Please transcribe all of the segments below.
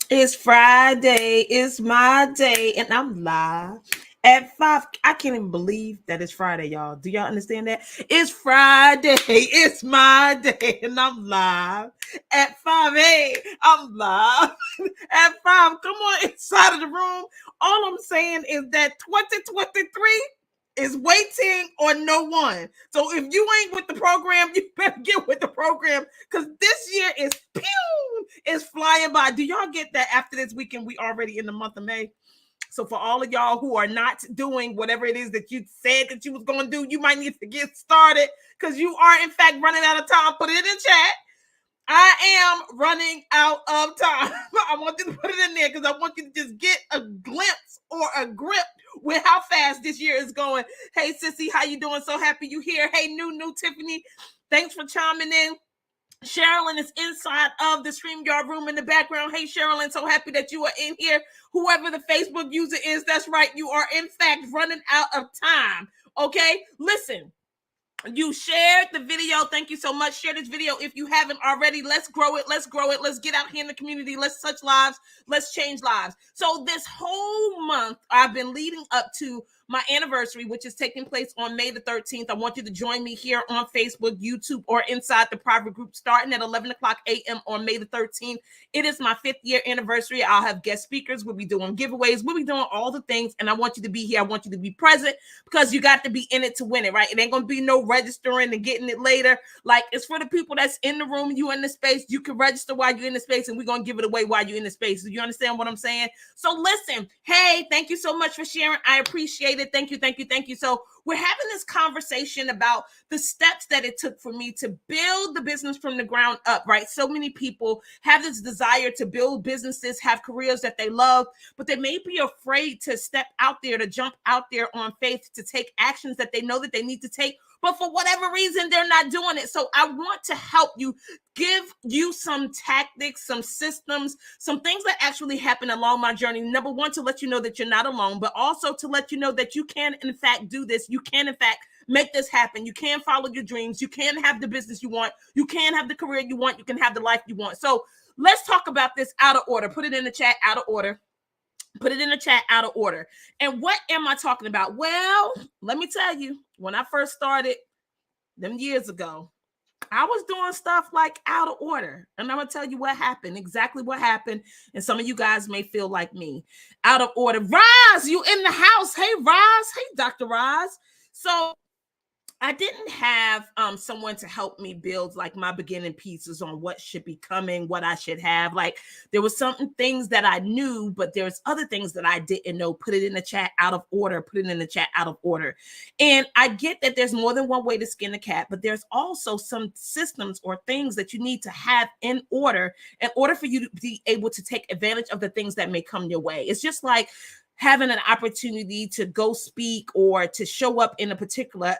It's Friday. It's my day, and I'm live at 5. I can't even believe that it's Friday, y'all. Do y'all understand that? It's Friday. It's my day, and I'm live at 5. Hey, I'm live at 5. Come on inside of the room. All I'm saying is that 2023 is waiting on no one. So if you ain't with the program, you better get with the program because this year is pew, is flying by. Do y'all get that after this weekend? We already in the month of May. So for all of y'all who are not doing whatever it is that you said that you was going to do, you might need to get started because you are in fact running out of time. Put it in chat. I am running out of time. I want you to put it in there because I want you to just get a glimpse or a grip with how fast this year is going. Hey, Sissy, how you doing? So happy you here. Hey, new Tiffany, thanks for chiming in. Sherilyn is inside of the StreamYard room in the background. Hey, Sherilyn, so happy that you are in here. Whoever the Facebook user is, that's right. You are, in fact, running out of time. Okay? Listen. You shared the video. Thank you so much. Share this video if you haven't already. Let's grow it. Let's grow it. Let's get out here in the community. Let's touch lives. Let's change lives. So this whole month, I've been leading up to my anniversary, which is taking place on May the 13th. I want you to join me here on Facebook, YouTube, or inside the private group starting at 11 o'clock a.m. on May the 13th. It is my 5th year anniversary. I'll have guest speakers. We'll be doing giveaways. We'll be doing all the things. And I want you to be here. I want you to be present because you got to be in it to win it, right? It ain't going to be no registering and getting it later. Like, it's for the people that's in the room. You in the space. You can register while you're in the space, and we're going to give it away while you're in the space. Do you understand what I'm saying? So listen, hey, thank you so much for sharing. I appreciate it. Thank you, thank you, thank you. So we're having this conversation about the steps that it took for me to build the business from the ground up, right? So many people have this desire to build businesses, have careers that they love, but they may be afraid to step out there, to jump out there on faith, to take actions that they know that they need to take, but for whatever reason, they're not doing it. So I want to help you, give you some tactics, some systems, some things that actually happen along my journey. Number one, to let you know that you're not alone, but also to let you know that you can, in fact, do this. You can, in fact, make this happen. You can follow your dreams. You can have the business you want. You can have the career you want. You can have the life you want. So let's talk about this out of order. Put it in the chat, out of order. Put it in the chat, out of order. And what am I talking about? Well, let me tell you, when I first started them years ago, I was doing stuff like out of order. And I'm going to tell you what happened, exactly what happened. And some of you guys may feel like me. Out of order. Roz, you in the house. Hey, Roz. Hey, Dr. Roz. So I didn't have someone to help me build like my beginning pieces on what should be coming, what I should have. Like, there was certain things that I knew, but there's other things that I didn't know. Put it in the chat, out of order. Put it in the chat, out of order. And I get that there's more than one way to skin a cat, but there's also some systems or things that you need to have in order for you to be able to take advantage of the things that may come your way. It's just like having an opportunity to go speak or to show up in a particular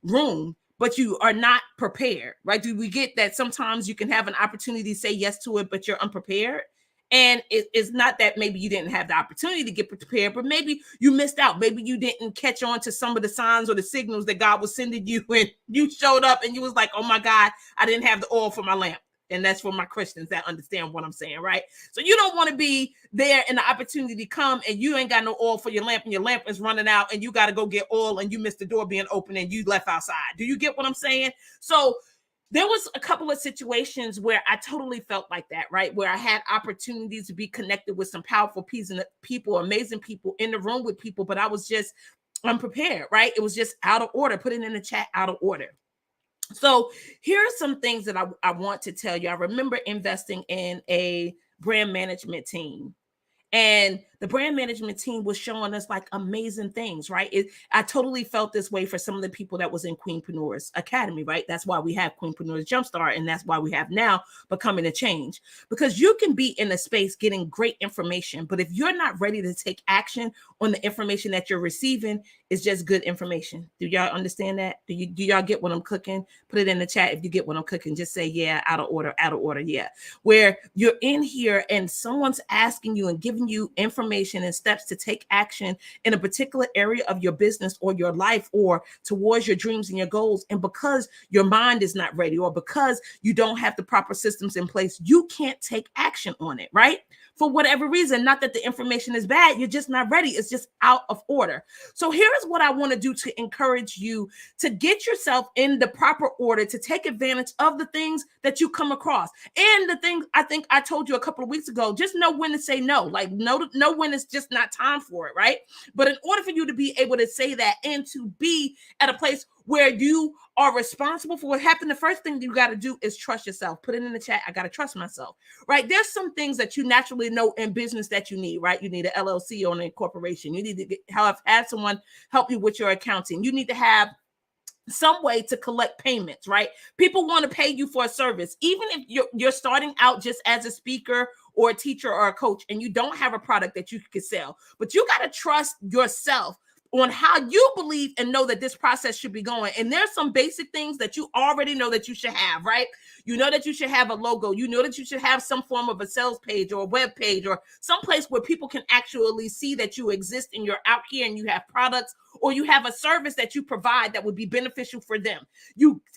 room, but you are not prepared, right? Do we get that sometimes you can have an opportunity to say yes to it, but you're unprepared? And it's not that maybe you didn't have the opportunity to get prepared, but maybe you missed out. Maybe you didn't catch on to some of the signs or the signals that God was sending you, and you showed up and you was like, oh my God, I didn't have the oil for my lamp. And that's for my Christians that understand what I'm saying, right? So you don't want to be there and the opportunity come and you ain't got no oil for your lamp and your lamp is running out and you got to go get oil and you missed the door being open and you left outside. Do you get what I'm saying? So there was a couple of situations where I totally felt like that, right? Where I had opportunities to be connected with some powerful people, amazing people in the room with people, but I was just unprepared, right? It was just out of order. Put it in the chat, out of order. So here are some things that I want to tell you. I remember investing in a brand management team. And the brand management team was showing us like amazing things, right? I totally felt this way for some of the people that was in Queenpreneurs Academy, right? That's why we have Queenpreneurs Jumpstart, and that's why we have now Becoming a Change. Because you can be in a space getting great information, but if you're not ready to take action on the information that you're receiving, it's just good information. Do y'all understand that? Do y'all get what I'm cooking? Put it in the chat if you get what I'm cooking. Just say, yeah, out of order, yeah. Where you're in here and someone's asking you and giving you information information and steps to take action in a particular area of your business or your life or towards your dreams and your goals. And because your mind is not ready or because you don't have the proper systems in place, you can't take action on it, right? For whatever reason, not that the information is bad, you're just not ready. It's just out of order. So here's what I want to do to encourage you to get yourself in the proper order to take advantage of the things that you come across. And the things I think I told you a couple of weeks ago, just know when to say no, like know when it's just not time for it, right? But in order for you to be able to say that and to be at a place where you are responsible for what happened, the first thing you got to do is trust yourself. Put it in the chat. I got to trust myself, right? There's some things that you naturally know in business that you need, right? You need an LLC or an incorporation. You need to have someone help you with your accounting. You need to have some way to collect payments, right? People want to pay you for a service, even if you're starting out just as a speaker or a teacher or a coach, and you don't have a product that you could sell. But you got to trust yourself on how you believe and know that this process should be going. And there's some basic things that you already know that you should have, right? You know that you should have a logo. You know that you should have some form of a sales page or a web page or some place where people can actually see that you exist and you're out here and you have products or you have a service that you provide that would be beneficial for them.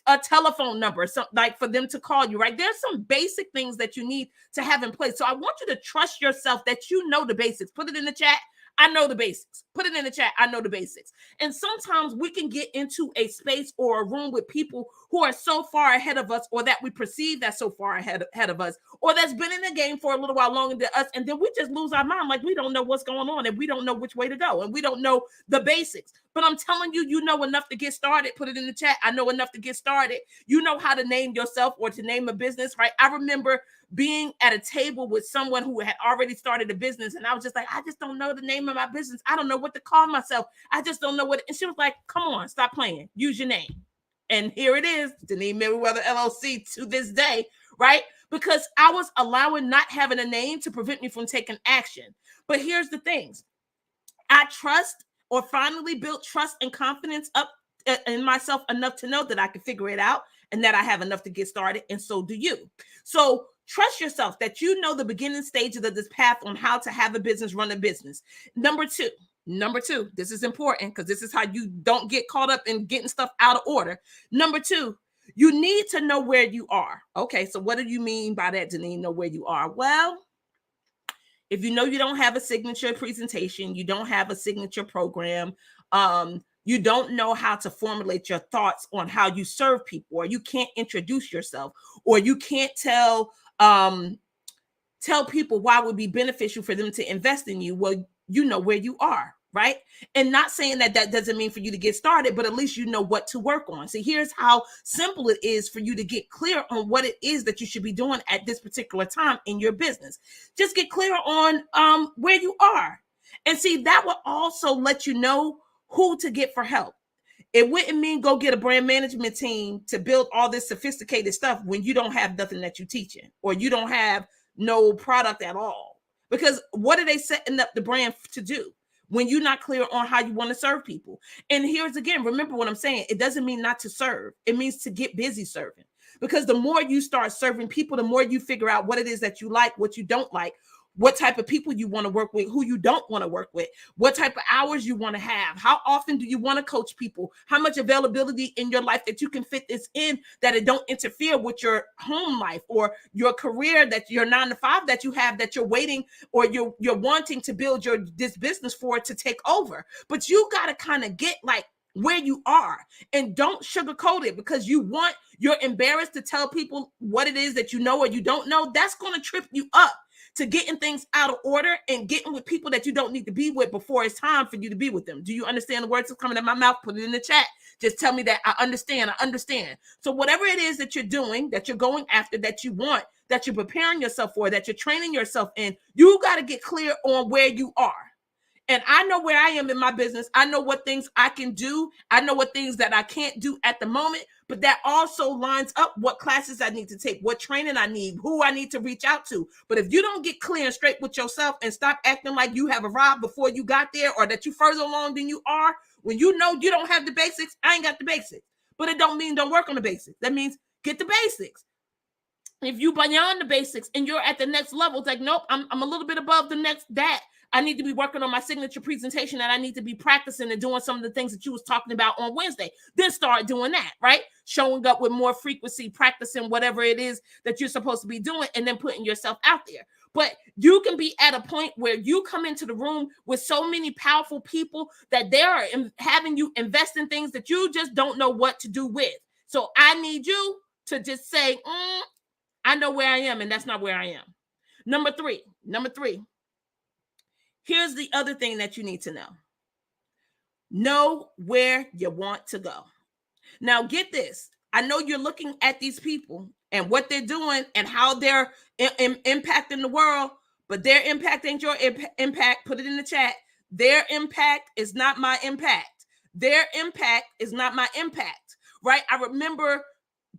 A telephone number, something like for them to call you, right? There's some basic things that you need to have in place. So I want you to trust yourself that you know the basics. Put it in the chat. I know the basics. Put it in the chat. I know the basics. And sometimes we can get into a space or a room with people who are so far ahead of us, or that we perceive that's so far ahead of us, or that's been in the game for a little while longer than us. And then we just lose our mind. Like we don't know what's going on and we don't know which way to go and we don't know the basics. But I'm telling you, you know enough to get started. Put it in the chat. I know enough to get started. You know how to name yourself or to name a business, right? I remember being at a table with someone who had already started a business. And I was just like, I just don't know the name of my business. I don't know what to call myself. I just don't know what. And she was like, come on, stop playing. Use your name. And here it is, Denise Merriweather LLC to this day, right? Because I was allowing not having a name to prevent me from taking action. But here's the things. I trust or finally built trust and confidence up in myself enough to know that I can figure it out and that I have enough to get started. And so do you. So trust yourself that you know the beginning stages of this path on how to have a business, run a business. Number two, this is important because this is how you don't get caught up in getting stuff out of order. Number two, you need to know where you are. Okay, so what do you mean by that, Denise? Know where you are? Well, if you know you don't have a signature presentation, you don't have a signature program, you don't know how to formulate your thoughts on how you serve people, or you can't introduce yourself, or you can't tell people why it would be beneficial for them to invest in you. Well, you know where you are, right? And not saying that doesn't mean for you to get started, but at least you know what to work on. So here's how simple it is for you to get clear on what it is that you should be doing at this particular time in your business. Just get clear on where you are. And see, that will also let you know who to get for help. It wouldn't mean go get a brand management team to build all this sophisticated stuff when you don't have nothing that you're teaching, or you don't have no product at all. Because what are they setting up the brand to do when you're not clear on how you want to serve people? And here's again, remember what I'm saying. It doesn't mean not to serve. It means to get busy serving. Because the more you start serving people, the more you figure out what it is that you like, what you don't like, what type of people you want to work with, who you don't want to work with, what type of hours you want to have, how often do you want to coach people, how much availability in your life that you can fit this in, that it don't interfere with your home life or your career, that your 9 to 5 that you have, that you're waiting or you're wanting to build this business for it to take over. But you got to kind of get like where you are and don't sugarcoat it, because you're embarrassed to tell people what it is that you know or you don't know. That's going to trip you up to getting things out of order and getting with people that you don't need to be with before it's time for you to be with them. Do you understand the words that's coming out of my mouth? Put it in the chat. Just tell me that I understand. So whatever it is that you're doing, that you're going after, that you want, that you're preparing yourself for, that you're training yourself in, you got to get clear on where you are. And I know where I am in my business. I know what things I can do. I know what things that I can't do at the moment, but that also lines up what classes I need to take, what training I need, who I need to reach out to. But if you don't get clear and straight with yourself and stop acting like you have arrived before you got there, or that you're further along than you are, when you know you don't have the basics, I ain't got the basics. But it don't mean don't work on the basics. That means get the basics. If you beyond the basics and you're at the next level, it's like, nope, I'm a little bit above the next that. I need to be working on my signature presentation, and I need to be practicing and doing some of the things that you was talking about on Wednesday. Then start doing that, right? Showing up with more frequency, practicing whatever it is that you're supposed to be doing, and then putting yourself out there. But you can be at a point where you come into the room with so many powerful people that they are having you invest in things that you just don't know what to do with. So I need you to just say, I know where I am, and that's not where I am. Number three, here's the other thing that you need to know. Know where you want to go. Now, get this. I know you're looking at these people and what they're doing and how they're impacting the world, but their impact ain't your impact. Put it in the chat. Their impact is not my impact. Their impact is not my impact, right? I remember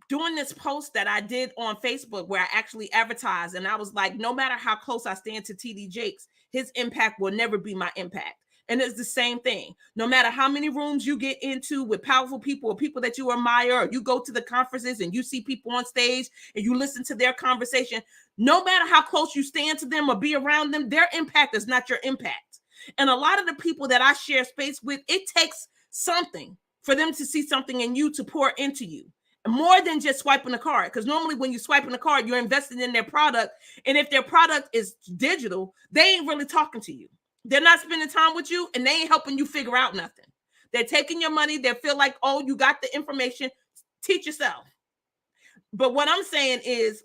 doing this post that I did on Facebook where I actually advertised, and I was like, no matter how close I stand to TD Jakes, his impact will never be my impact. And it's the same thing. No matter how many rooms you get into with powerful people or people that you admire, or you go to the conferences and you see people on stage and you listen to their conversation, no matter how close you stand to them or be around them, their impact is not your impact. And a lot of the people that I share space with, it takes something for them to see something in you to pour into you. More than just swiping a card, because normally when you're swiping a card, you're investing in their product. And if their product is digital, they ain't really talking to you. They're not spending time with you, and they ain't helping you figure out nothing. They're taking your money. They feel like, oh, you got the information. Teach yourself. But what I'm saying is,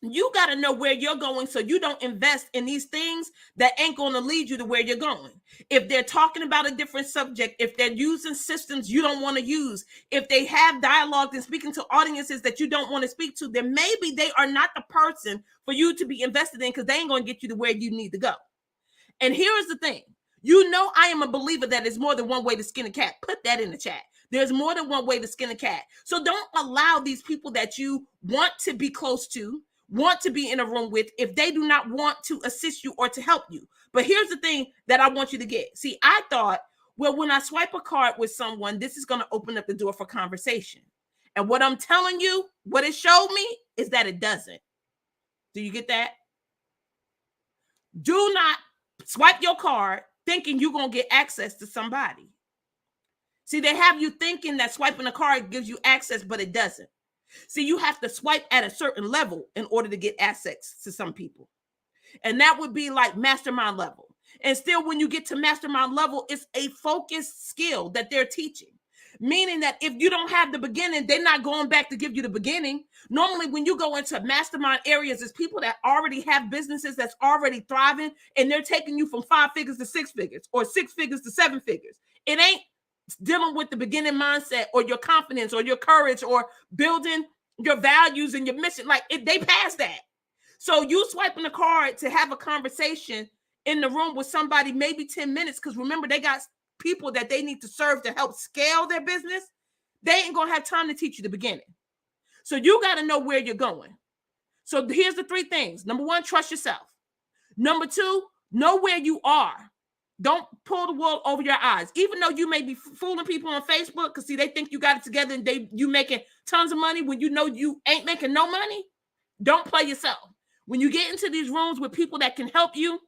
you got to know where you're going so you don't invest in these things that ain't going to lead you to where you're going. If they're talking about a different subject, if they're using systems you don't want to use, if they have dialogue and speaking to audiences that you don't want to speak to, then maybe they are not the person for you to be invested in, because they ain't going to get you to where you need to go. And here is the thing. You know, I am a believer that there's more than one way to skin a cat. Put that in the chat. There's more than one way to skin a cat. So don't allow these people that you want to be close to, want to be in a room with, if they do not want to assist you or to help you. But here's the thing that I want you to get. See, I thought, well, when I swipe a card with someone, this is going to open up the door for conversation. And what I'm telling you, what it showed me is that it doesn't. Do you get that? Do not swipe your card thinking you're going to get access to somebody. See, they have you thinking that swiping a card gives you access, but it doesn't. See, you have to swipe at a certain level in order to get access to some people. And that would be like mastermind level. And still, when you get to mastermind level, it's a focused skill that they're teaching. Meaning that if you don't have the beginning, they're not going back to give you the beginning. Normally, when you go into mastermind areas, it's people that already have businesses that's already thriving, and they're taking you from 5 figures to 6 figures or 6 figures to 7 figures. It ain't dealing with the beginning mindset or your confidence or your courage or building your values and your mission. Like, they pass that. So you swiping a card to have a conversation in the room with somebody, maybe 10 minutes, because remember, they got people that they need to serve to help scale their business. They ain't gonna have time to teach you the beginning. So you got to know where you're going. So here's the 3 things. Number 1, trust yourself. Number 2, know where you are. Don't pull the wool over your eyes. Even though you may be fooling people on Facebook, because see, they think you got it together and you making tons of money when you know you ain't making no money. Don't play yourself. When you get into these rooms with people that can help you,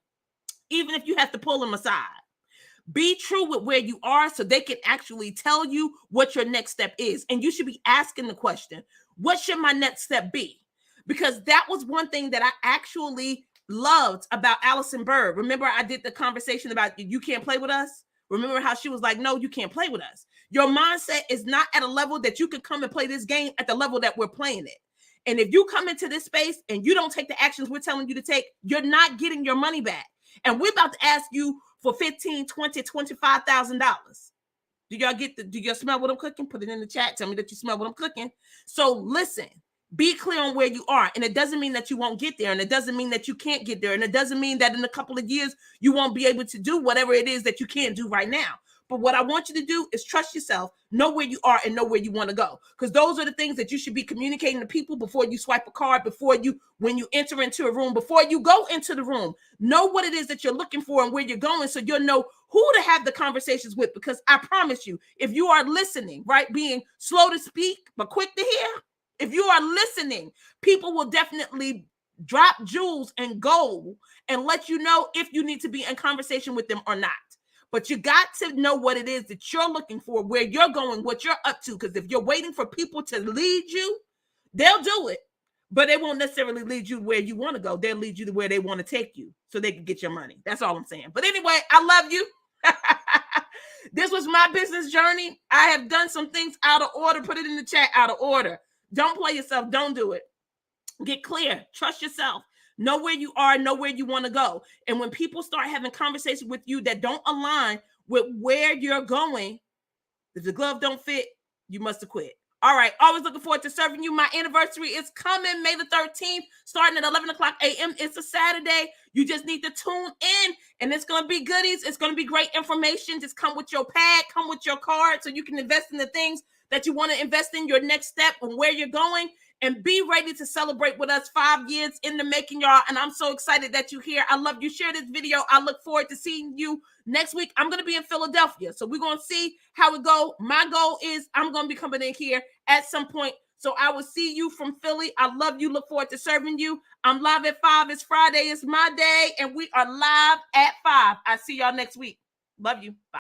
even if you have to pull them aside, be true with where you are so they can actually tell you what your next step is. And you should be asking the question, what should my next step be? Because that was one thing that I actually loved about Allison Bird. Remember, I did the conversation about you can't play with us? Remember how she was like, no, you can't play with us. Your mindset is not at a level that you can come and play this game at the level that we're playing it. And if you come into this space and you don't take the actions we're telling you to take, you're not getting your money back. And we're about to ask you for $15,000, $20,000, $25,000. Do y'all smell what I'm cooking? Put it in the chat. Tell me that you smell what I'm cooking. So listen, be clear on where you are. And it doesn't mean that you won't get there. And it doesn't mean that you can't get there. And it doesn't mean that in a couple of years, you won't be able to do whatever it is that you can't do right now. But what I want you to do is trust yourself, know where you are, and know where you want to go. Because those are the things that you should be communicating to people before you swipe a card, when you enter into a room, before you go into the room. Know what it is that you're looking for and where you're going, so you'll know who to have the conversations with. Because I promise you, if you are listening, right, being slow to speak but quick to hear, if you are listening, people will definitely drop jewels and gold and let you know if you need to be in conversation with them or not. But you got to know what it is that you're looking for, where you're going, what you're up to. Because if you're waiting for people to lead you, they'll do it, but they won't necessarily lead you where you want to go. They'll lead you to where they want to take you so they can get your money. That's all I'm saying. But anyway, I love you. This was my business journey. I have done some things out of order. Put it in the chat, out of order. Don't play yourself. Don't do it. Get clear. Trust yourself. Know where you are. Know where you want to go. And when people start having conversations with you that don't align with where you're going, if the glove don't fit, you must have quit. All right. Always looking forward to serving you. My anniversary is coming May the 13th, starting at 11 o'clock a.m. It's a Saturday. You just need to tune in, and it's going to be goodies. It's going to be great information. Just come with your pad, come with your card, so you can invest in the things that you want to invest in, your next step and where you're going. And be ready to celebrate with us 5 years in the making, y'all. And I'm so excited that you're here. I love you. Share this video. I look forward to seeing you next week. I'm going to be in Philadelphia, so we're going to see how it goes. My goal is I'm going to be coming in here at some point. So I will see you from Philly. I love you. Look forward to serving you. I'm live at 5. It's Friday. It's my day. And we are live at 5. I see y'all next week. Love you. Bye.